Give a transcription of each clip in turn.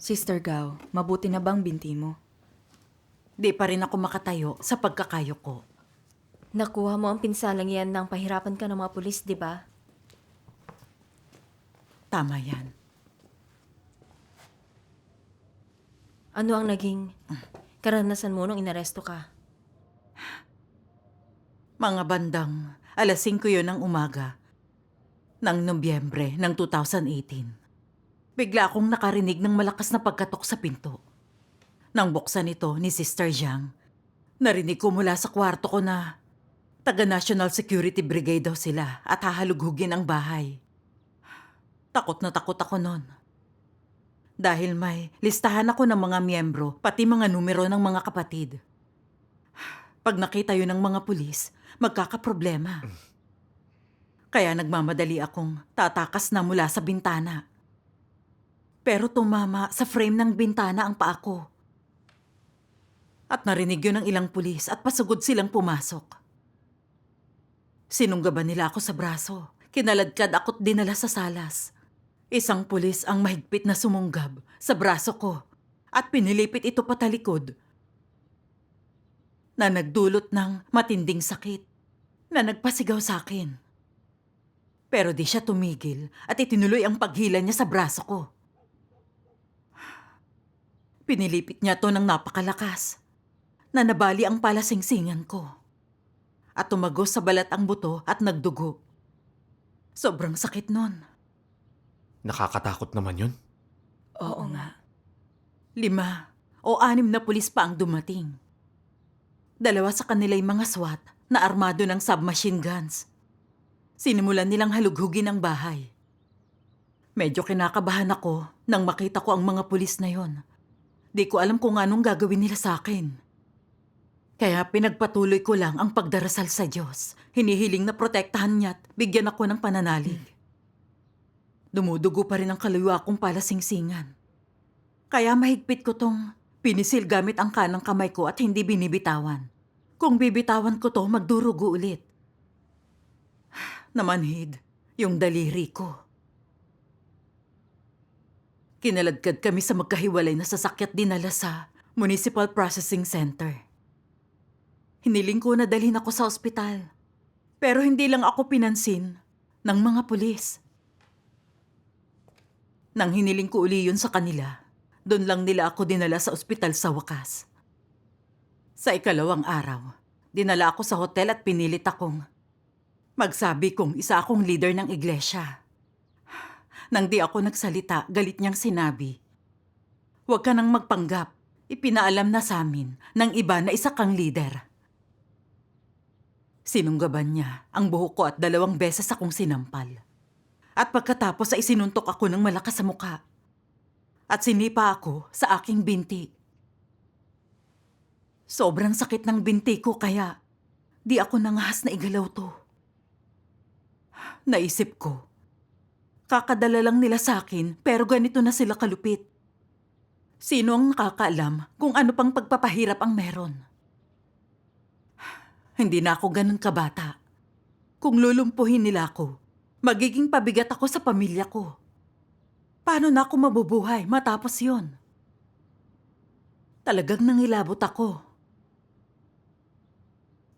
Sister Gao, mabuti na bang binti mo? Di pa rin ako makatayo sa pagkakayo ko. Nakuha mo ang pinsalang yan nang pahirapan ka ng mga pulis, di ba? Tama yan. Ano ang naging karanasan mo nung inaresto ka? Mga bandang 5:00 yun ng umaga ng Nobyembre ng 2018. Bigla akong nakarinig ng malakas na pagkatok sa pinto. Nang buksan ito ni Sister Jiang, narinig ko mula sa kwarto ko na taga-National Security Brigade daw sila at hahalughugin ang bahay. Takot na takot ako nun. Dahil may listahan ako ng mga miyembro, pati mga numero ng mga kapatid. Pag nakita yun ng mga pulis, magkakaproblema. Kaya nagmamadali akong tatakas na mula sa bintana. Pero tumama sa frame ng bintana ang paa ko. At narinig yun ng ilang pulis at pasugod silang pumasok. Sinunggaban nila ako sa braso. Kinaladkad ako't dinala sa salas. Isang pulis ang mahigpit na sumunggab sa braso ko at pinilipit ito patalikod na nagdulot ng matinding sakit na nagpasigaw sa akin. Pero di siya tumigil at itinuloy ang paghila niya sa braso ko. Pinilipit niya to ng napakalakas na nabali ang palasingsingan ko at tumagos sa balat ang buto at nagdugo. Sobrang sakit nun. Nakakatakot naman yun. Oo nga. 5 o 6 na pulis pa ang dumating. 2 sa kanila'y mga SWAT na armado ng submachine guns. Sinimulan nilang halughugin ang bahay. Medyo kinakabahan ako nang makita ko ang mga pulis na yon. Di ko alam kung anong gagawin nila sa akin. Kaya pinagpatuloy ko lang ang pagdarasal sa Diyos. Hinihiling na protektahan niya at bigyan ako ng pananalig. Dumudugo pa rin ang kaliwa kong palasingsingan. Kaya mahigpit ko tong pinisil gamit ang kanang kamay ko at hindi binibitawan. Kung bibitawan ko to, magdurugo ulit. Namanhid yung daliri ko. Kinaladkad kami sa magkahiwalay na sasakya't dinala sa Municipal Processing Center. Hiniling ko na dalhin ako sa ospital. Pero hindi lang ako pinansin ng mga pulis. Nang hiniling ko uli yun sa kanila, doon lang nila ako dinala sa ospital sa wakas. Sa ikalawang araw, dinala ako sa hotel at pinilit akong magsabi kong isa akong leader ng iglesia. Nang di ako nagsalita, galit niyang sinabi, "Huwag ka nang magpanggap. Ipinaalam na sa amin ng iba na isa kang leader." Sinunggaban niya ang buhok ko at 2 beses akong sinampal. At pagkatapos ay sinuntok ako ng malakas sa mukha. At sinipa ako sa aking binti. Sobrang sakit ng binti ko kaya di ako nangahas na igalaw to. Naisip ko, kakadala lang nila sa akin pero ganito na sila kalupit. Sino ang nakakaalam kung ano pang pagpapahirap ang meron? Hindi na ako ganun kabata. Kung lulumpuhin nila ako, magiging pabigat ako sa pamilya ko. Paano na ako mabubuhay matapos yon? Talagang nangilabot ako.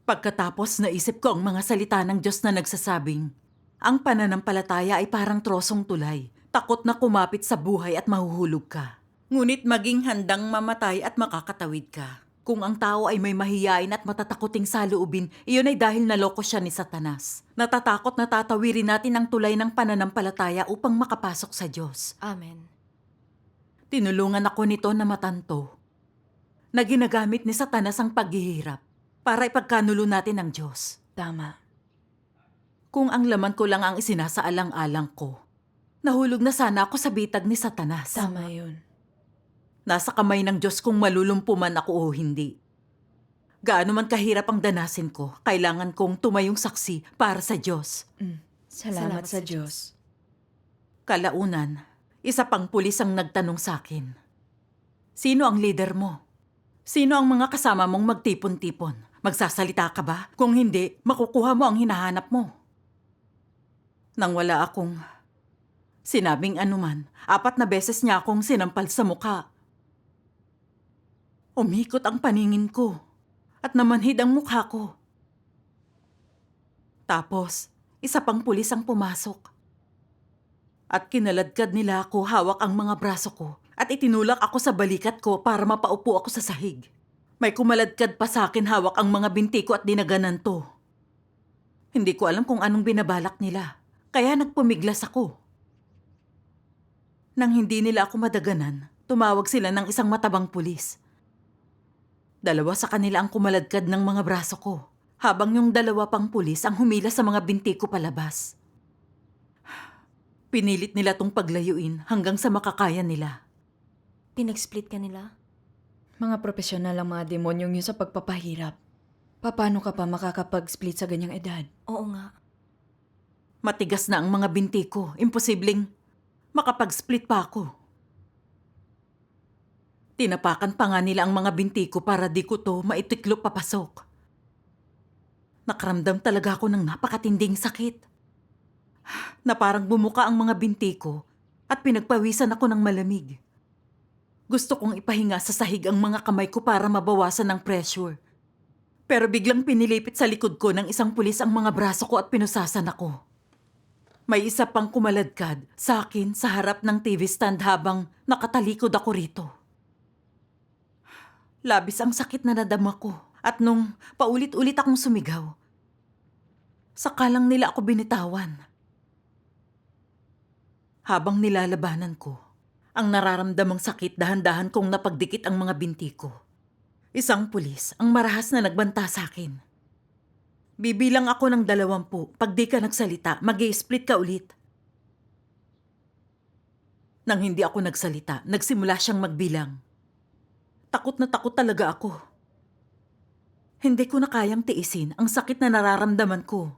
Pagkatapos naisip ko ang mga salita ng Diyos na nagsasabing, ang pananampalataya ay parang trosong tulay, takot na kumapit sa buhay at mahuhulog ka. Ngunit maging handang mamatay at makakatawid ka. Kung ang tao ay may mahiyain at matatakoting saloobin, iyon ay dahil naloko siya ni Satanas. Natatakot na tatawirin natin ang tulay ng pananampalataya upang makapasok sa Diyos. Amen. Tinulungan ako nito na matanto na ginagamit ni Satanas ang paghihirap para ipagkanulo natin ang Diyos. Tama. Kung ang laman ko lang ang isinasaalang-alang ko, nahulog na sana ako sa bitag ni Satanas. Tama yun. Nasa kamay ng Diyos kung malulumpo man ako o hindi. Gaano man kahirap ang danasin ko, kailangan kong tumayong saksi para sa Diyos. Salamat sa Diyos. Kalaunan, isa pang pulis ang nagtanong sa akin. Sino ang leader mo? Sino ang mga kasama mong magtipon-tipon? Magsasalita ka ba? Kung hindi, makukuha mo ang hinahanap mo. Nang wala akong Sinabing anuman, 4 na beses niya akong sinampal sa mukha. Umikot ang paningin ko at namanhid ang mukha ko. Tapos, isa pang pulis ang pumasok. At kinaladkad nila ako, hawak ang mga braso ko at itinulak ako sa balikat ko para mapaupo ako sa sahig. May kumaladkad pa sa akin, hawak ang mga binti ko at dinaganan to. Hindi ko alam kung anong binabalak nila, kaya nagpumiglas ako. Nang hindi nila ako madaganan, tumawag sila ng isang matabang pulis. 2 sa kanila ang kumaladkad ng mga braso ko, habang yung 2 pang pulis ang humila sa mga binti ko palabas. Pinilit nila tong paglayuin hanggang sa makakaya nila. Pinag-split ka nila? Mga profesional ang mga demonyong yun sa pagpapahirap. Paano ka pa makakapag-split sa ganyang edad? Oo nga. Matigas na ang mga binti ko, imposibleng makapag-split pa ako. Tinapakan pa nga nila ang mga binti ko para di ko to maitiklop papasok. Nakaramdam talaga ako ng napakatinding sakit. Na parang bumuka ang mga binti ko at pinagpawisan ako ng malamig. Gusto kong ipahinga sa sahig ang mga kamay ko para mabawasan ng pressure. Pero biglang pinilipit sa likod ko ng isang pulis ang mga braso ko at pinusasan ako. May isa pang kumaladkad sa akin sa harap ng TV stand habang nakatalikod ako rito. Labis ang sakit na nadama ko at nung paulit-ulit akong sumigaw, saka lang nila ako binitawan. Habang nilalabanan ko, ang nararamdamang sakit dahan-dahan kong napagdikit ang mga binti ko. Isang pulis ang marahas na nagbanta sa akin. Bibilang ako ng 20. Pag di ka nagsalita, mag-i-split ka ulit. Nang hindi ako nagsalita, nagsimula siyang magbilang. Takot na takot talaga ako. Hindi ko na kayang tiisin ang sakit na nararamdaman ko.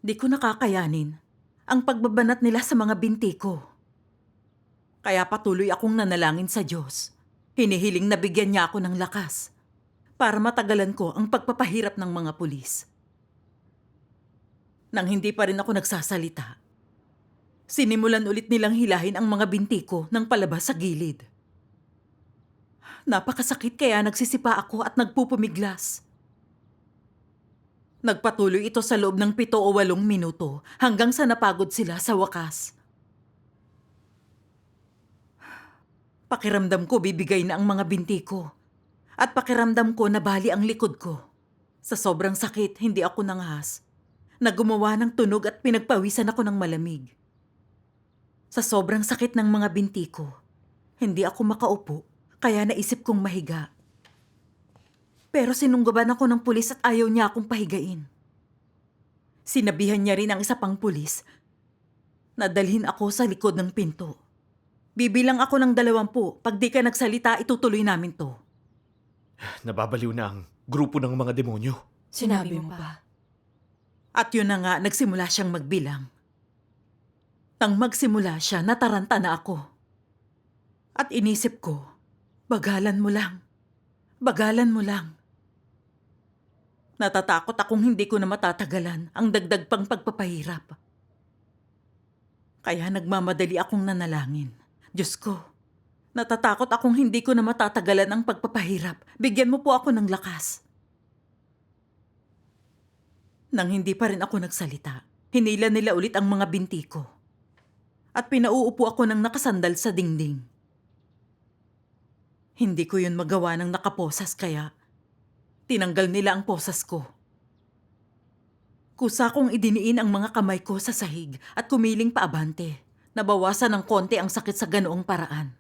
Di ko nakakayanin ang pagbabanat nila sa mga binti ko. Kaya patuloy akong nanalangin sa Diyos. Hinihiling na bigyan niya ako ng lakas para matagalan ko ang pagpapahirap ng mga pulis. Nang hindi pa rin ako nagsasalita, sinimulan ulit nilang hilahin ang mga binti ko ng palabas sa gilid. Napakasakit kaya nagsisipa ako at nagpupumiglas. Nagpatuloy ito sa loob ng 7 o 8 minuto hanggang sa napagod sila sa wakas. Pakiramdam ko bibigay na ang mga binti ko at pakiramdam ko na bali ang likod ko. Sa sobrang sakit, hindi ako nangahas na gumawa ng tunog at pinagpawisan ako ng malamig. Sa sobrang sakit ng mga binti ko, hindi ako makaupo. Kaya naisip kong mahiga. Pero sinunggaban ako ng pulis at ayaw niya akong pahigain. Sinabihan niya rin ang isa pang pulis na dalhin ako sa likod ng pinto. Bibilang ako ng 20. Pag di ka nagsalita, itutuloy namin to. Nababaliw na ang grupo ng mga demonyo. Sinabi mo pa. At yun na nga, nagsimula siyang magbilang. Nang magsimula siya, nataranta na ako. At inisip ko, bagalan mo lang. Bagalan mo lang. Natatakot akong hindi ko na matatagalan ang dagdag pang pagpapahirap. Kaya nagmamadali akong nanalangin. Diyos ko, natatakot akong hindi ko na matatagalan ang pagpapahirap. Bigyan mo po ako ng lakas. Nang hindi pa rin ako nagsalita, hinila nila ulit ang mga binti ko. At pinauupo ako ng nakasandal sa dingding. Hindi ko yun magawa ng nakaposas kaya tinanggal nila ang posas ko. Kusa kong idiniin ang mga kamay ko sa sahig at kumiling paabante. Nabawasan ng konti ang sakit sa ganoong paraan.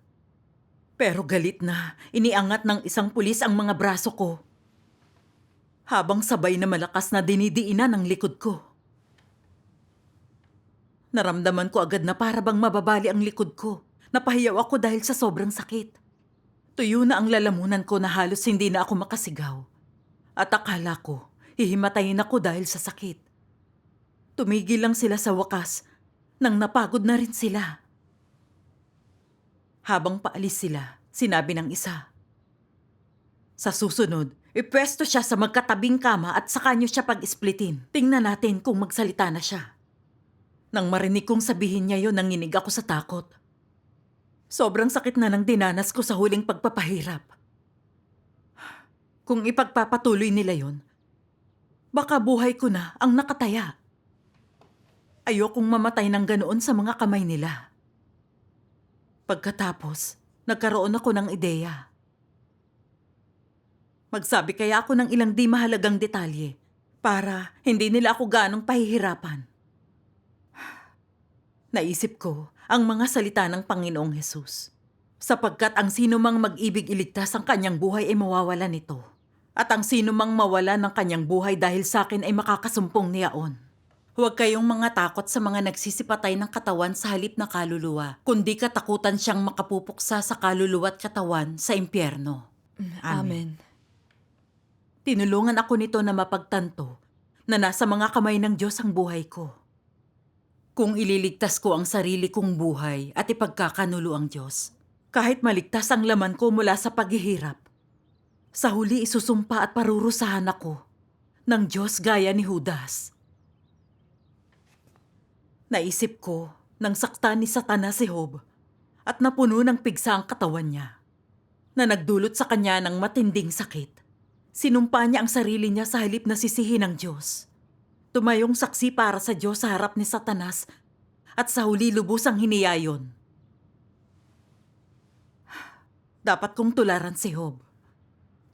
Pero galit na, iniangat ng isang pulis ang mga braso ko. Habang sabay na malakas na dinidiinan ang likod ko. Naramdaman ko agad na para bang mababali ang likod ko. Napahiyaw ako dahil sa sobrang sakit. Tuyo na ang lalamunan ko na halos hindi na ako makasigaw. At akala ko, hihimatayin ako dahil sa sakit. Tumigil lang sila sa wakas nang napagod na rin sila. Habang paalis sila, sinabi ng isa, sa susunod, ipwesto siya sa magkatabing kama at saka niyo siya pag-splitin. Tingnan natin kung magsalita na siya. Nang marinig kong sabihin niya yon, nanginig ako sa takot. Sobrang sakit na ng dinanas ko sa huling pagpapahirap. Kung ipagpapatuloy nila yon, baka buhay ko na ang nakataya. Ayokong mamatay ng ganoon sa mga kamay nila. Pagkatapos, nagkaroon ako ng ideya. Magsabi kaya ako ng ilang di mahalagang detalye para hindi nila ako ganong pahihirapan. Naisip ko ang mga salita ng Panginoong Hesus. Sapagkat ang sino mang mag-ibig iligtas ang kanyang buhay ay mawawala nito. At ang sino mang mawala ng kanyang buhay dahil sa akin ay makakasumpong niyaon. Huwag kayong mga takot sa mga nagsisipatay ng katawan sa halip na kaluluwa, kundi katakutan siyang makapupuksa sa kaluluwa at katawan sa impyerno. Amen. Tinulungan ako nito na mapagtanto na nasa mga kamay ng Diyos ang buhay ko. Kung ililigtas ko ang sarili kong buhay at ipagkakanulo ang Diyos, kahit maligtas ang laman ko mula sa paghihirap, sa huli isusumpa at parurusahan ako ng Diyos gaya ni Judas. Naisip ko nang saktan ni Satanas si Job at napuno ng pigsa ang katawan niya, na nagdulot sa kanya ng matinding sakit. Sinumpa niya ang sarili niya sa halip na sisihin ng Diyos. Tumayong saksi para sa Diyos sa harap ni Satanas at sa huli lubusang hiniyayon. Dapat kong tularan si Job.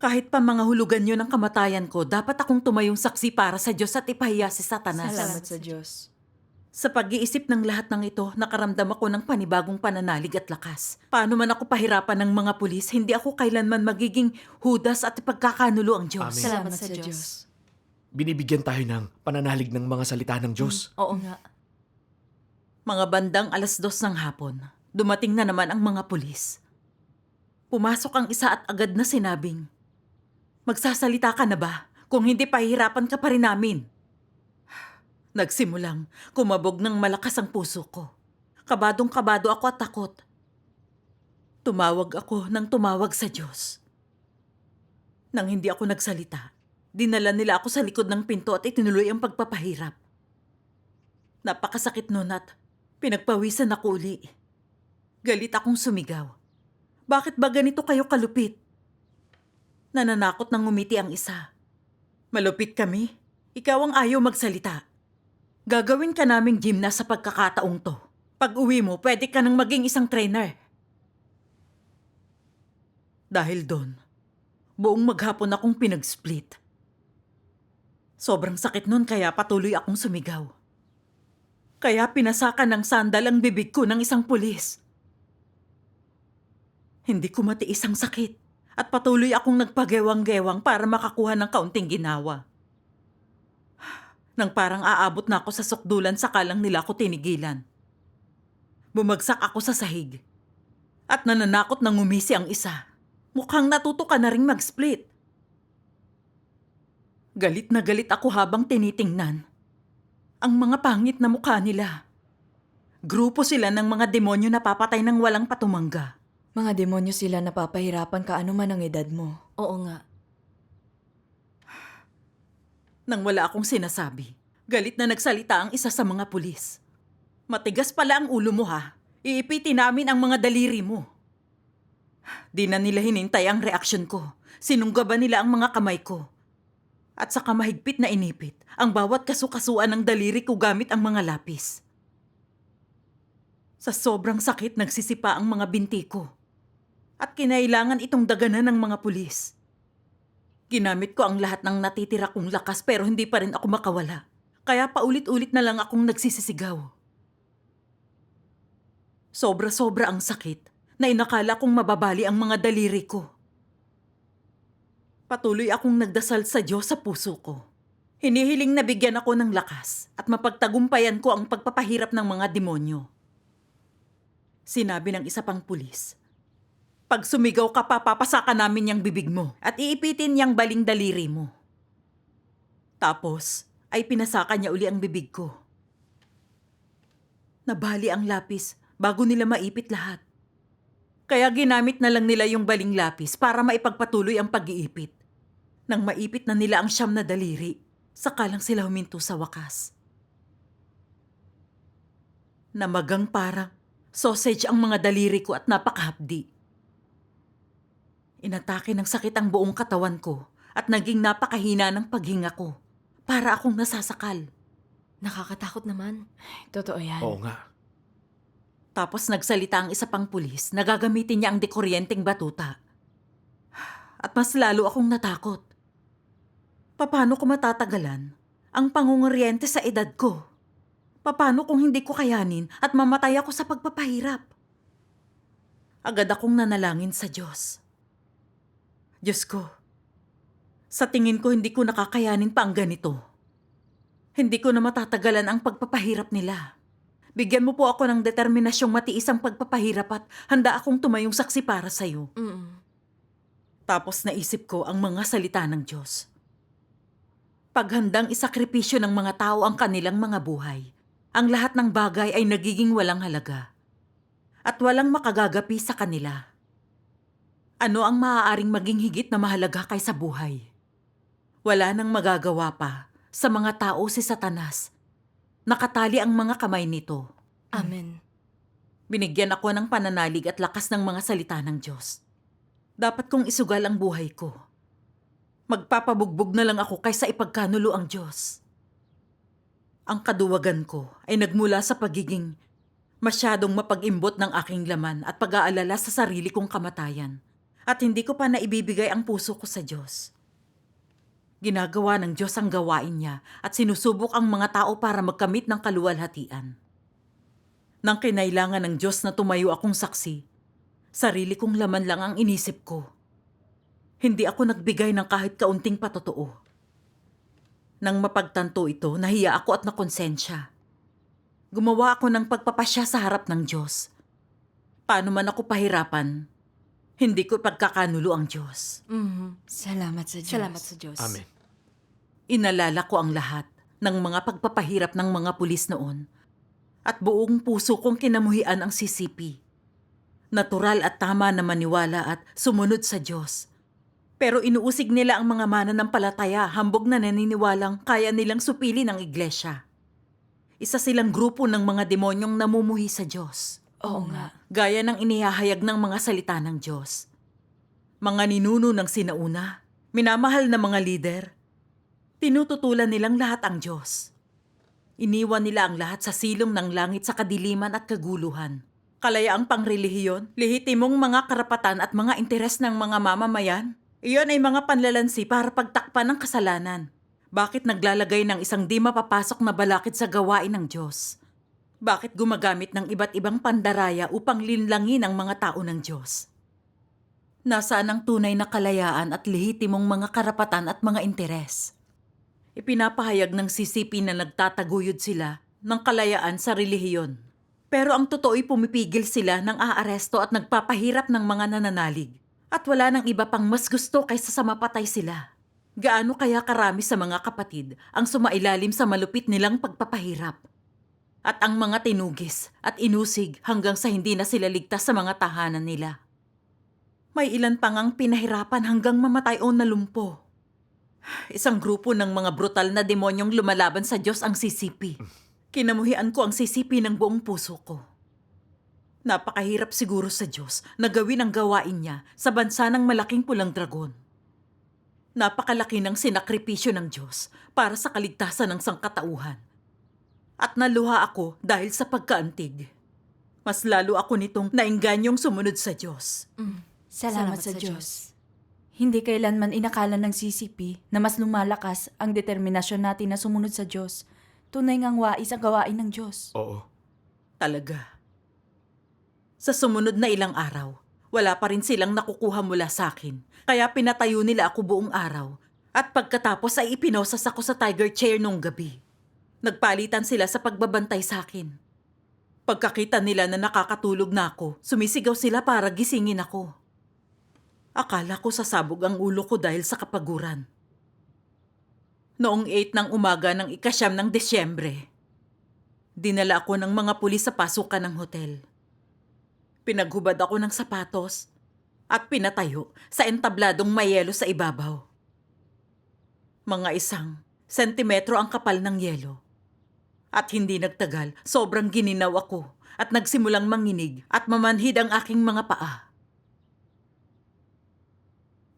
Kahit pa mga hulugan yun ng kamatayan ko, dapat akong tumayong saksi para sa Diyos at ipahiya si Satanas. Salamat sa Diyos. Sa pag-iisip ng lahat ng ito, nakaramdam ako ng panibagong pananalig at lakas. Paano man ako pahirapan ng mga pulis, hindi ako kailanman magiging Judas at ipagkakanulo ang Diyos. Amen. Salamat sa Diyos. Binibigyan tayo ng pananalig ng mga salita ng Diyos. Oo nga. Mga bandang 2:00 ng hapon, dumating na naman ang mga pulis. Pumasok ang isa at agad na sinabing, "Magsasalita ka na ba? Kung hindi, pahihirapan ka pa rin namin." Nagsimulang kumabog ng malakas ang puso ko. Kabadong-kabado ako at takot. Tumawag ako ng tumawag sa Diyos. Nang hindi ako nagsalita, dinala nila ako sa likod ng pinto at itinuloy ang pagpapahirap. Napakasakit nun at pinagpawisan ako uli. Galit akong sumigaw. "Bakit ba ganito kayo kalupit?" Nananakot nang ngumiti ang isa. "Malupit kami? Ikaw ang ayaw magsalita. Gagawin ka naming gymnast sa pagkakataong to. Pag uwi mo, pwede ka nang maging isang trainer." Dahil doon, buong maghapon akong pinag-split. Sobrang sakit nun kaya patuloy akong sumigaw. Kaya pinasakan ng sandal ang bibig ko ng isang pulis. Hindi ko matiis ang sakit at patuloy akong nagpagewang-gewang para makakuha ng kaunting ginawa. Nang parang aabot na ako sa sukdulan, sakalang nila ako tinigilan. Bumagsak ako sa sahig. At nananakot nang ngumisi ang isa. Mukhang natuto ka na ring mag-split. Galit na galit ako habang tinitingnan ang mga pangit na mukha nila. Grupo sila ng mga demonyo na papatay ng walang patumangga. Mga demonyo sila na papahirapan ka anuman ang edad mo. Oo nga. Nang wala akong sinasabi, galit na nagsalita ang isa sa mga pulis. "Matigas pala ang ulo mo ha. Iipitin namin ang mga daliri mo." Di na nila hinintay ang reaksyon ko. Sinunggaban nila ang mga kamay ko. At saka mahigpit na inipit ang bawat kasukasuan ng daliri ko gamit ang mga lapis. Sa sobrang sakit, nagsisipa ang mga binti ko. At kinailangan itong daganan ng mga pulis. Ginamit ko ang lahat ng natitira kong lakas pero hindi pa rin ako makawala. Kaya paulit-ulit na lang akong nagsisisigaw. Sobra-sobra ang sakit na inakala kong mababali ang mga daliri ko. Patuloy akong nagdasal sa Diyos sa puso ko. Hinihiling na bigyan ako ng lakas at mapagtagumpayan ko ang pagpapahirap ng mga demonyo. Sinabi ng isa pang pulis, "Pag sumigaw ka pa, papasakan namin yung bibig mo at iipitin yung baling daliri mo." Tapos ay pinasakan niya uli ang bibig ko. Nabali ang lapis bago nila maipit lahat. Kaya ginamit na lang nila yung baling lapis para maipagpatuloy ang pag-iipit. Nang maipit na nila ang 9 na daliri, saka lang sila huminto sa wakas. Namagang parang sausage ang mga daliri ko at napakahapdi. Inatake ng sakit ang buong katawan ko at naging napakahina ng paghinga ko. Para akong nasasakal. Nakakatakot naman. Totoo yan. Oo nga. Tapos nagsalita ang isa pang pulis na gagamitin niya ang dekuryenteng batuta. At mas lalo akong natakot. Paano ko matatagalan ang pangunguryente sa edad ko? Paano kung hindi ko kayanin at mamatay ako sa pagpapahirap? Agad akong nanalangin sa Diyos. Diyos ko, sa tingin ko hindi ko nakakayanin pa ang ganito. Hindi ko na matatagalan ang pagpapahirap nila. Bigyan mo po ako ng determinasyong matiis ang pagpapahirap at handa akong tumayong saksi para sa'yo. Tapos naisip ko ang mga salita ng Diyos. Paghandang isakripisyo ng mga tao ang kanilang mga buhay, ang lahat ng bagay ay nagiging walang halaga. At walang makagagapi sa kanila. Ano ang maaaring maging higit na mahalaga kaysa buhay? Wala nang magagawa pa sa mga tao si Satanas. Nakatali ang mga kamay nito. Amen. Binigyan ako ng pananalig at lakas ng mga salita ng Diyos. Dapat kong isugal ang buhay ko. Magpapabugbog na lang ako kaysa ipagkanulo ang Diyos. Ang kaduwagan ko ay nagmula sa pagiging masyadong mapag-imbot ng aking laman at pag-aalala sa sarili kong kamatayan. At hindi ko pa naibibigay ang puso ko sa Diyos. Ginagawa ng Diyos ang gawain niya at sinusubok ang mga tao para magkamit ng kaluwalhatian. Nang kinailangan ng Diyos na tumayo akong saksi, sarili kong laman lang ang inisip ko. Hindi ako nagbigay ng kahit kaunting patotoo. Nang mapagtanto ito, nahiya ako at nakonsensya. Gumawa ako ng pagpapasya sa harap ng Diyos. Paano man ako pahirapan, hindi ko ipagkakanulo ang Diyos. Salamat sa Diyos. Salamat sa Diyos. Amen. Inalala ko ang lahat ng mga pagpapahirap ng mga pulis noon at buong puso kong kinamuhian ang CCP. Natural at tama na maniwala at sumunod sa Diyos. Pero inuusig nila ang mga mananampalataya hambog na naniniwalang kaya nilang supilin ang iglesia. Isa silang grupo ng mga demonyong namumuhi sa Diyos. Oo nga. Gaya ng inihahayag ng mga salita ng Diyos. Mga ninuno ng sinauna, minamahal na mga lider, tinututulan nilang lahat ang Diyos. Iniwan nila ang lahat sa silong ng langit sa kadiliman at kaguluhan. Kalayaang pangrelihiyon, lehitimong mga karapatan at mga interes ng mga mamamayan, iyon ay mga panlalansi para pagtakpan ng kasalanan. Bakit naglalagay ng isang di mapapasok na balakid sa gawain ng Diyos? Bakit gumagamit ng iba't ibang pandaraya upang linlangin ang mga tao ng Diyos? Nasaan ang tunay na kalayaan at lehitimong mga karapatan at mga interes? Ipinapahayag ng CCP na nagtataguyod sila ng kalayaan sa relihiyon. Pero ang totoo'y pumipigil sila ng aaresto at nagpapahirap ng mga nananalig. At wala nang iba pang mas gusto kaysa sa mapatay sila. Gaano kaya karami sa mga kapatid ang sumailalim sa malupit nilang pagpapahirap? At ang mga tinugis at inusig hanggang sa hindi na sila ligtas sa mga tahanan nila. May ilan pang ang pinahirapan hanggang mamatay o nalumpo. Isang grupo ng mga brutal na demonyong lumalaban sa Diyos ang CCP. Kinamuhian ko ang CCP ng buong puso ko. Napakahirap siguro sa Diyos na gawin ang gawain niya sa bansa ng malaking pulang dragon. Napakalaki ng sinakripisyo ng Diyos para sa kaligtasan ng sangkatauhan. At naluha ako dahil sa pagkaantig. Mas lalo ako nitong naingganyong sumunod sa Diyos. Salamat sa Diyos. Hindi kailanman inakala ng CCP na mas lumalakas ang determinasyon natin na sumunod sa Diyos. Tunay ngang wais ang gawain ng Diyos. Oo. Talaga. Sa sumunod na ilang araw, wala pa rin silang nakukuha mula sa akin. Kaya pinatayo nila ako buong araw. At pagkatapos ay ipinosas ako sa tiger chair nung gabi. Nagpalitan sila sa pagbabantay sa akin. Pagkakita nila na nakakatulog na ako, sumisigaw sila para gisingin ako. Akala ko sasabog ang ulo ko dahil sa kapaguran. Noong 8 ng umaga ng ika-9 ng Desyembre, dinala ako ng mga pulis sa pasukan ng hotel. Pinaghubad ako ng sapatos at pinatayo sa entabladong mayelo sa ibabaw. Mga 1 sentimetro ang kapal ng yelo. At hindi nagtagal, sobrang gininaw ako at nagsimulang manginig at mamanhid ang aking mga paa.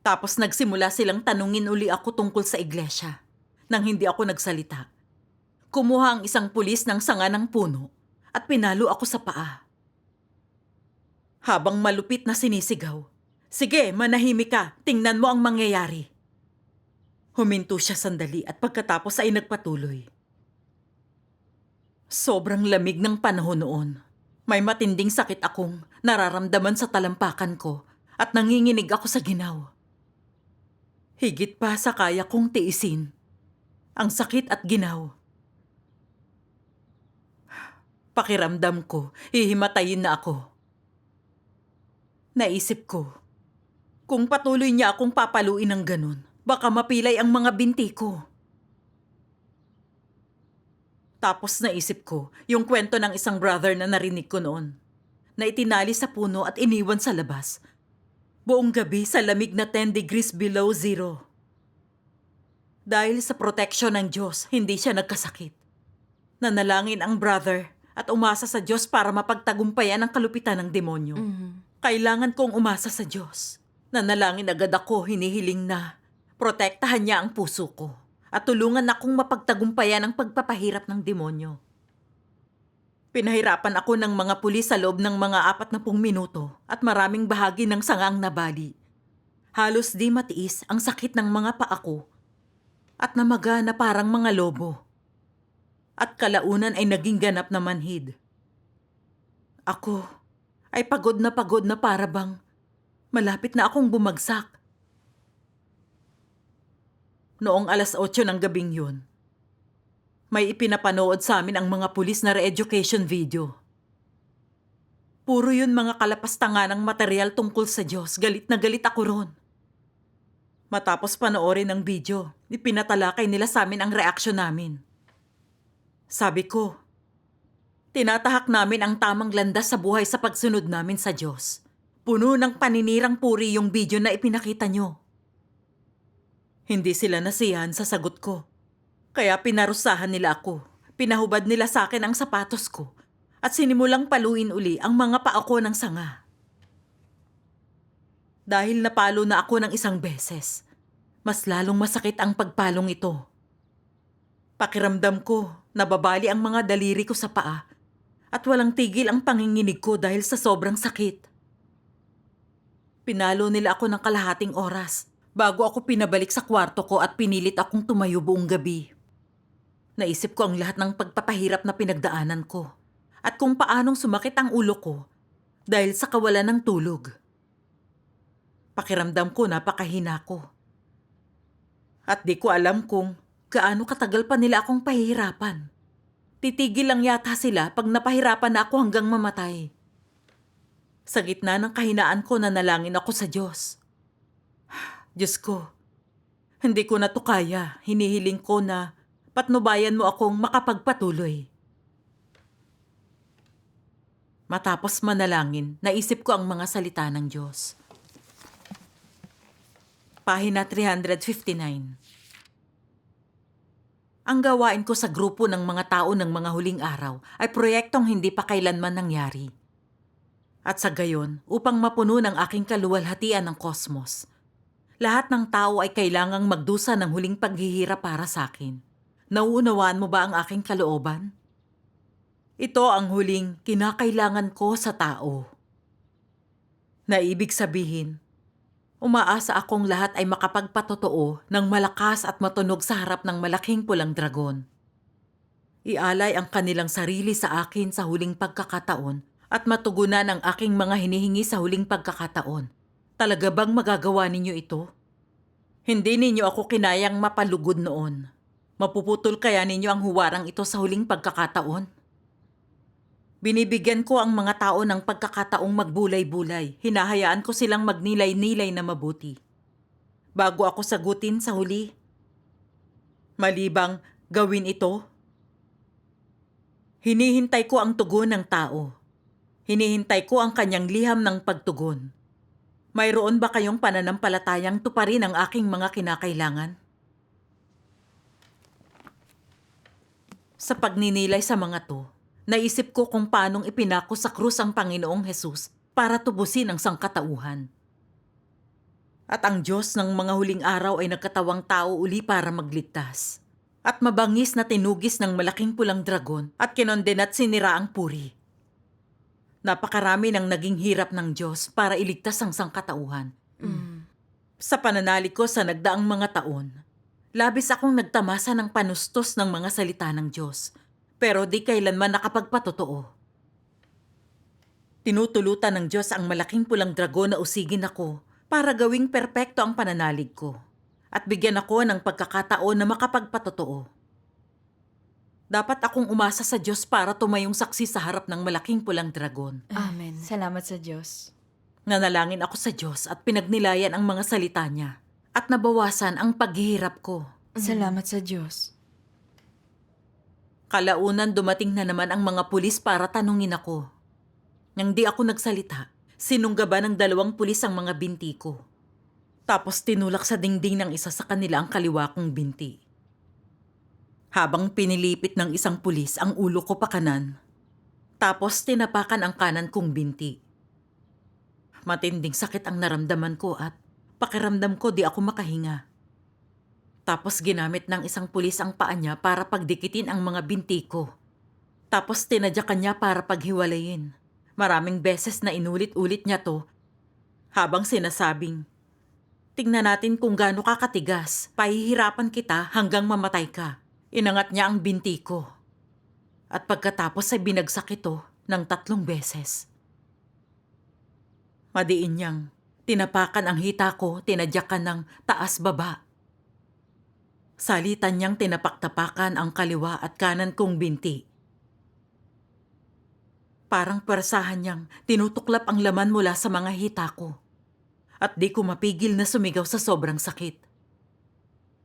Tapos nagsimula silang tanungin uli ako tungkol sa iglesia. Nang hindi ako nagsalita, kumuha ang isang pulis ng sanga ng puno at pinalo ako sa paa. Habang malupit na sinisigaw, "Sige, manahimik ka, tingnan mo ang mangyayari." Huminto siya sandali at pagkatapos ay nagpatuloy. Sobrang lamig ng panahon noon. May matinding sakit akong nararamdaman sa talampakan ko at nanginginig ako sa ginaw. Higit pa sa kaya kong tiisin. Ang sakit at ginaw. Pakiramdam ko, hihimatayin na ako. Naisip ko, kung patuloy niya akong papaluin ng ganun, baka mapilay ang mga binti ko. Tapos naisip ko yung kwento ng isang brother na narinig ko noon, na itinali sa puno at iniwan sa labas. Buong gabi sa lamig na 10 degrees below zero. Dahil sa proteksyon ng Diyos, hindi siya nagkasakit. Nanalangin ang brother at umasa sa Diyos para mapagtagumpayan ang kalupitan ng demonyo. Kailangan kong umasa sa Diyos. Nanalangin agad ako, hinihiling na protektahan niya ang puso ko at tulungan akong mapagtagumpayan ang pagpapahirap ng demonyo. Pinahirapan ako ng mga pulis sa loob ng mga 40 minuto at maraming bahagi ng sangang nabali. Halos di matiis ang sakit ng mga paa ko at namaga na parang mga lobo. At kalaunan ay naging ganap na manhid. Ako ay pagod na para bang malapit na akong bumagsak. Noong 8:00 ng gabing yun, may ipinapanood sa amin ang mga pulis na re-education video. Puro yun mga kalapastanga ng material tungkol sa Diyos. Galit na galit ako ron. Matapos panoorin ang video, ipinatalakay nila sa amin ang reaksyon namin. Sabi ko, tinatahak namin ang tamang landas sa buhay sa pagsunod namin sa Diyos. Puno ng paninirang puri yung video na ipinakita nyo. Hindi sila nasiyahan sa sagot ko. Kaya pinarusahan nila ako. Pinahubad nila sa akin ang sapatos ko at sinimulang paluin uli ang mga paa ko ng sanga. Dahil napalo na ako ng isang beses, mas lalong masakit ang pagpalong ito. Pakiramdam ko, nababali ang mga daliri ko sa paa at walang tigil ang panginginig ko dahil sa sobrang sakit. Pinalo nila ako ng kalahating oras bago ako pinabalik sa kwarto ko at pinilit akong tumayo buong gabi. Naisip ko ang lahat ng pagpapahirap na pinagdaanan ko at kung paanong sumakit ang ulo ko dahil sa kawalan ng tulog. Pakiramdam ko napakahina ko. At di ko alam kung gaano katagal pa nila akong pahihirapan. Titigil lang yata sila pag napahirapan na ako hanggang mamatay. Sa gitna ng kahinaan ko, nanalangin ako sa Diyos. Diyos ko, hindi ko na to kaya. Hinihiling ko na patnubayan mo akong makapagpatuloy. Matapos manalangin, naisip ko ang mga salita ng Diyos. Pahina 359. Ang gawain ko sa grupo ng mga tao ng mga huling araw ay proyektong hindi pa kailanman nangyari. At sa gayon, upang mapuno ng aking kaluwalhatian ng kosmos, lahat ng tao ay kailangang magdusa ng huling paghihirap para sa akin. Nauunawaan mo ba ang aking kalooban? Ito ang huling kinakailangan ko sa tao. Na ibig sabihin, umaasa akong lahat ay makapagpatotoo ng malakas at matunog sa harap ng malaking pulang dragon. Ialay ang kanilang sarili sa akin sa huling pagkakataon at matugunan ang aking mga hinihingi sa huling pagkakataon. Talaga bang magagawa ninyo ito? Hindi ninyo ako kinayang mapalugod noon. Mapuputol kaya ninyo ang huwarang ito sa huling pagkakataon? Binibigyan ko ang mga tao ng pagkakataong magbulay-bulay. Hinahayaan ko silang magnilay-nilay na mabuti. Bago ako sagutin sa huli, malibang gawin ito, hinihintay ko ang tugon ng tao. Hinihintay ko ang kanyang liham ng pagtugon. Mayroon ba kayong pananampalatayang tuparin ang aking mga kinakailangan? Sa pagninilay sa mga to, naisip ko kung paanong ipinako sa krus ang Panginoong Hesus para tubusin ang sangkatauhan. At ang Diyos ng mga huling araw ay nagkatawang tao uli para magligtas. At mabangis na tinugis ng malaking pulang dragon at kinondena at sinira ang puri. Napakarami ng naging hirap ng Diyos para iligtas ang sangkatauhan. Sa pananalig ko sa nagdaang mga taon, labis akong nagtamasa ng panustos ng mga salita ng Diyos, pero di kailanman nakapagpatotoo. Tinutulutan ng Diyos ang malaking pulang dragon na usigin ako para gawing perpekto ang pananalig ko at bigyan ako ng pagkakataon na makapagpatotoo. Dapat akong umasa sa Diyos para tumayong saksi sa harap ng malaking pulang dragon. Amen. Salamat sa Diyos. Nanalangin ako sa Diyos at pinagnilayan ang mga salita niya at nabawasan ang paghihirap ko. Salamat sa Diyos. Kalaunan dumating na naman ang mga pulis para tanungin ako. Nang di ako nagsalita, sinunggaban ng 2 pulis ang mga binti ko. Tapos tinulak sa dingding ng isa sa kanila ang kaliwa kong binti. Habang pinilipit ng isang pulis ang ulo ko pa kanan, tapos tinapakan ang kanan kong binti. Matinding sakit ang naramdaman ko at pakiramdam ko di ako makahinga. Tapos ginamit ng isang pulis ang paa niya para pagdikitin ang mga binti ko. Tapos tinadyakan niya para paghiwalayin. Maraming beses na inulit-ulit niya to habang sinasabing, "Tingnan natin kung gaano ka katigas. Pahihirapan kita hanggang mamatay ka." Inangat niya ang binti ko. At pagkatapos ay binagsak ito ng 3 beses. Madiin niyang tinapakan ang hita ko, tinadyakan ng taas-baba. Salitan niyang tinapaktapakan ang kaliwa at kanan kong binti. Parang persahan niyang tinutuklap ang laman mula sa mga hita ko. At di ko mapigil na sumigaw sa sobrang sakit.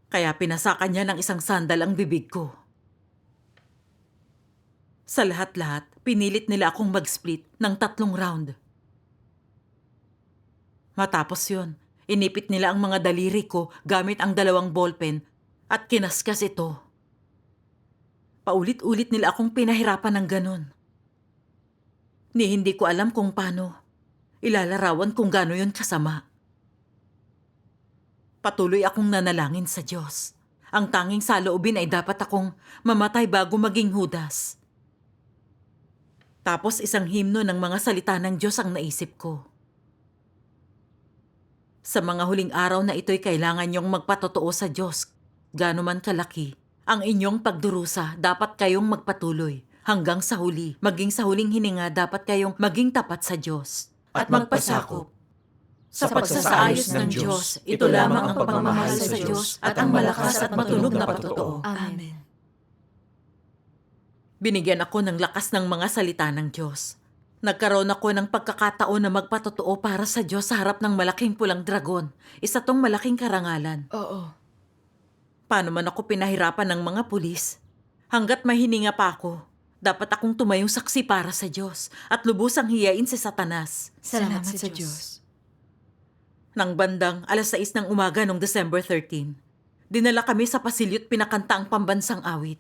Kaya pinasakan niya ng isang sandal ang bibig ko. Sa lahat-lahat, pinilit nila akong mag-split ng 3 round. Matapos yun, inipit nila ang mga daliri ko gamit ang 2 ballpen at kinaskas ito. Paulit-ulit nila akong pinahirapan ng ganon. Ni hindi ko alam kung paano ilalarawan kung gaano yun kasama. Patuloy akong nanalangin sa Diyos. Ang tanging saloobin ay dapat akong mamatay bago maging Judas. Tapos isang himno ng mga salita ng Diyos ang naisip ko. Sa mga huling araw na ito'y kailangan niyong magpatotoo sa Diyos. Gaano man kalaki, ang inyong pagdurusa dapat kayong magpatuloy hanggang sa huli. Maging sa huling hininga dapat kayong maging tapat sa Diyos. At magpasakop Sa pagsasaayos ng Diyos, ito lamang ang pagmamahal sa Diyos at ang malakas at matunog na patotoo. Amen. Binigyan ako ng lakas ng mga salita ng Diyos. Nagkaroon ako ng pagkakataon na magpatotoo para sa Diyos sa harap ng malaking pulang dragon. Isa tong malaking karangalan. Oo. Paano man ako pinahirapan ng mga pulis? Hanggat mahininga pa ako, dapat akong tumayong saksi para sa Diyos at lubusang hiyain si Satanas. Salamat sa Diyos. Nang bandang 6:00 ng umaga noong December 13, dinala kami sa pasilyo't pinakanta ang pambansang awit.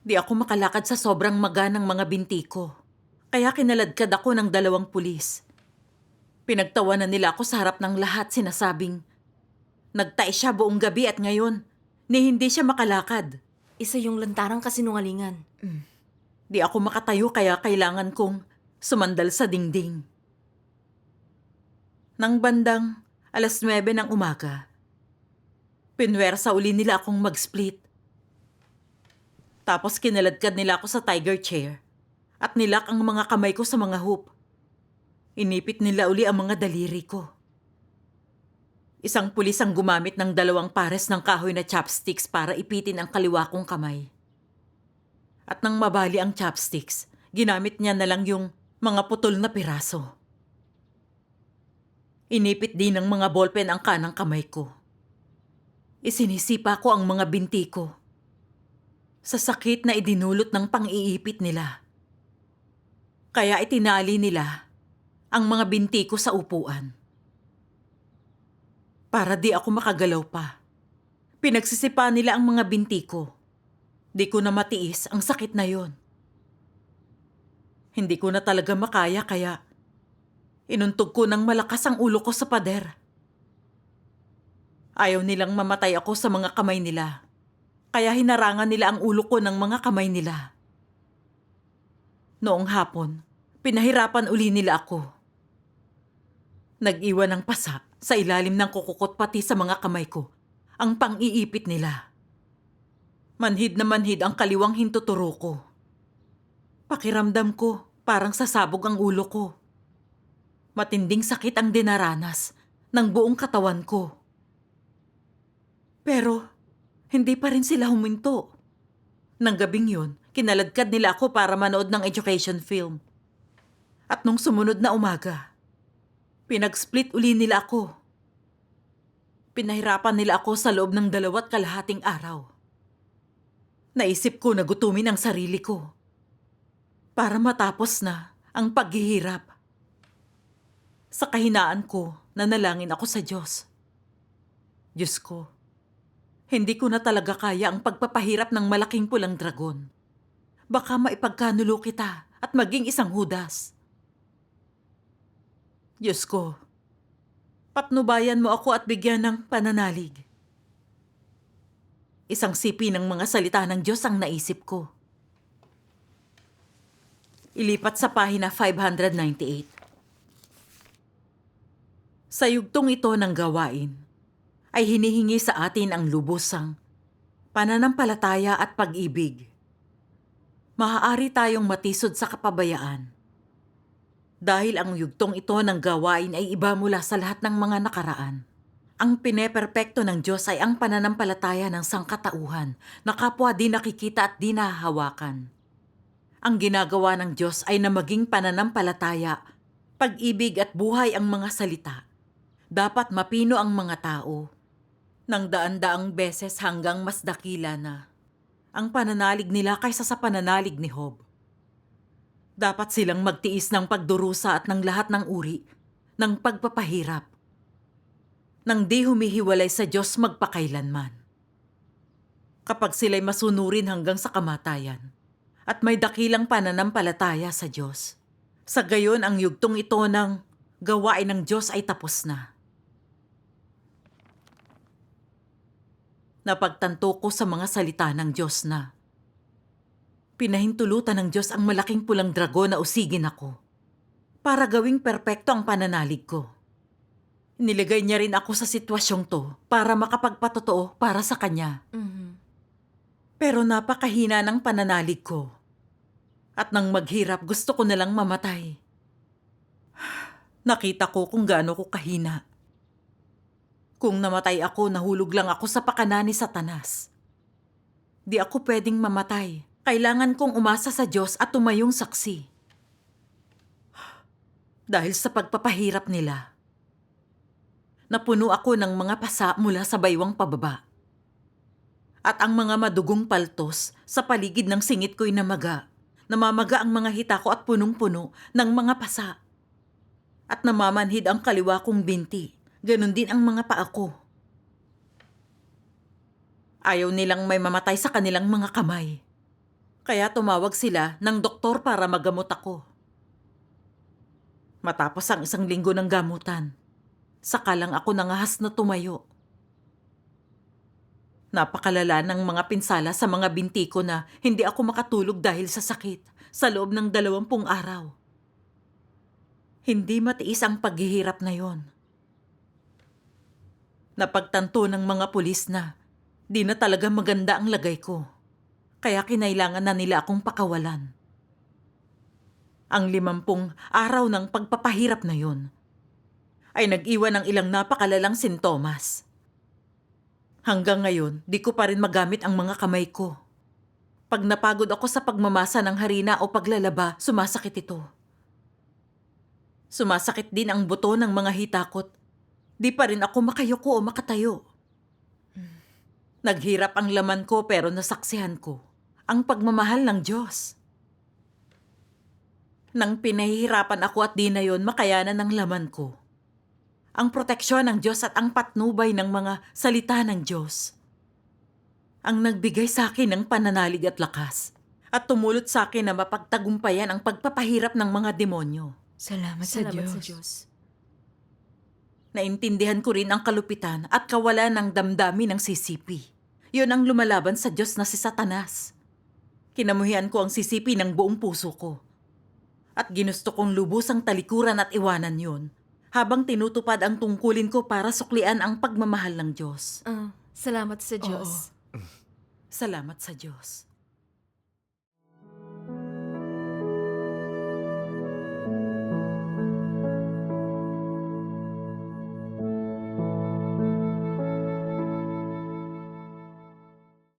Di ako makalakad sa sobrang maga ng mga binti ko. Kaya kinaladkad ako ng 2 pulis. Pinagtawanan nila ako sa harap ng lahat, sinasabing, "Nagtae siya buong gabi at ngayon, ni hindi siya makalakad." Isa yung lantarang kasinungalingan. Di ako makatayo kaya kailangan kong sumandal sa dingding. Nang bandang 9:00 ng umaga, pinwersa uli nila akong mag-split. Tapos kinaladkad nila ako sa tiger chair at nilak ang mga kamay ko sa mga hoop. Inipit nila uli ang mga daliri ko. Isang pulis ang gumamit ng 2 pares ng kahoy na chopsticks para ipitin ang kaliwa kong kamay. At nang mabali ang chopsticks, ginamit niya na lang yung mga putol na piraso. Inipit din ng mga ballpen ang kanang kamay ko. Isinisipa ko ang mga binti ko. Sa sakit na idinulot ng pang-iipit nila. Kaya itinali nila ang mga binti ko sa upuan. Para di ako makagalaw pa. Pinagsisipa nila ang mga binti ko. Di ko na matiis ang sakit na yon. Hindi ko na talaga makaya kaya inuntog ko ng malakas ang ulo ko sa pader. Ayaw nilang mamatay ako sa mga kamay nila. Kaya hinarangan nila ang ulo ko ng mga kamay nila. Noong hapon, pinahirapan uli nila ako. Nag-iwan ng pasa sa ilalim ng kukukot pati sa mga kamay ko, ang pang-iipit nila. Manhid na manhid ang kaliwang hintuturo ko. Pakiramdam ko, parang sasabog ang ulo ko. Matinding sakit ang dinaranas ng buong katawan ko. Pero, hindi pa rin sila huminto. Nang gabing yun, kinaladkad nila ako para manood ng education film. At nung sumunod na umaga, pinag-split uli nila ako. Pinahirapan nila ako sa loob ng 2.5 araw. Naisip ko na gutumin ang sarili ko para matapos na ang paghihirap. Sa kahinaan ko, nanalangin ako sa Diyos. Diyos ko, hindi ko na talaga kaya ang pagpapahirap ng malaking pulang dragon. Baka maipagkanulo kita at maging isang Judas. Diyos ko, patnubayan mo ako at bigyan ng pananalig. Isang sipi ng mga salita ng Diyos ang naisip ko. Ilipat sa pahina 598. Sa yugtong ito ng gawain, ay hinihingi sa atin ang lubusang pananampalataya at pag-ibig. Maaari tayong matisod sa kapabayaan. Dahil ang yugtong ito ng gawain ay iba mula sa lahat ng mga nakaraan. Ang pineperpekto ng Diyos ay ang pananampalataya ng sangkatauhan na kapwa di nakikita at di nahahawakan. Ang ginagawa ng Diyos ay na maging pananampalataya, pag-ibig at buhay ang mga salita. Dapat mapino ang mga tao ng daan-daang beses hanggang mas dakila na ang pananalig nila kaysa sa pananalig ni Job. Dapat silang magtiis ng pagdurusa at ng lahat ng uri ng pagpapahirap nang di humihiwalay sa Diyos magpakailanman. Kapag sila'y masunurin hanggang sa kamatayan at may dakilang pananampalataya sa Diyos, sa gayon ang yugtong ito ng gawain ng Diyos ay tapos na. Napagtanto ko sa mga salita ng Diyos na pinahintulutan ng Diyos ang malaking pulang dragon na usigin ako para gawing perpekto ang pananalig ko. Niligay niya rin ako sa sitwasyong to para makapagpatotoo para sa Kanya. Pero napakahina ng pananalig ko. At nang maghirap, gusto ko nalang mamatay. Nakita ko kung gaano ko kahina. Kung namatay ako, nahulog lang ako sa pakana ni Satanas. Di ako pwedeng mamatay. Kailangan kong umasa sa Diyos at tumayong saksi. Dahil sa pagpapahirap nila, napuno ako ng mga pasa mula sa baywang pababa. At ang mga madugong paltos sa paligid ng singit ko'y namaga. Namamaga ang mga hita ko at punong-puno ng mga pasa. At namamanhid ang kaliwa kong binti. Ganon din ang mga paa ko. Ayaw nilang may mamatay sa kanilang mga kamay. Kaya tumawag sila ng doktor para magamot ako. Matapos ang 1 linggo ng gamutan, saka lang ako nangahas na tumayo. Napakalala ng mga pinsala sa mga binti ko na hindi ako makatulog dahil sa sakit sa loob ng 20 araw. Hindi matiis ang paghihirap na yon. Napagtanto ng mga pulis na di na talaga maganda ang lagay ko. Kaya kinailangan na nila akong pakawalan. Ang 50 araw ng pagpapahirap na yon ay nag-iwan ng ilang napakalalang sintomas. Hanggang ngayon, di ko pa rin magamit ang mga kamay ko. Pag napagod ako sa pagmamasa ng harina o paglalaba, sumasakit ito. Sumasakit din ang buto ng mga hitakot. Di pa rin ako makayuko o makatayo. Naghirap ang laman ko pero nasaksihan ko ang pagmamahal ng Diyos. Nang pinahihirapan ako at di na yon makayanan ng laman ko, ang proteksyon ng Diyos at ang patnubay ng mga salita ng Diyos. ang nagbigay sa akin ng pananalig at lakas at tumulot sa akin na mapagtagumpayan ang pagpapahirap ng mga demonyo. Salamat, Salamat sa sa Diyos. Naintindihan ko rin ang kalupitan at kawalan ng damdamin ng CCP. Yun ang lumalaban sa Diyos na si Satanas. Kinamuhian ko ang CCP ng buong puso ko. At ginusto kong lubusang talikuran at iwanan yun habang tinutupad ang tungkulin ko para suklian ang pagmamahal ng Diyos. Salamat sa Diyos. Salamat sa Diyos.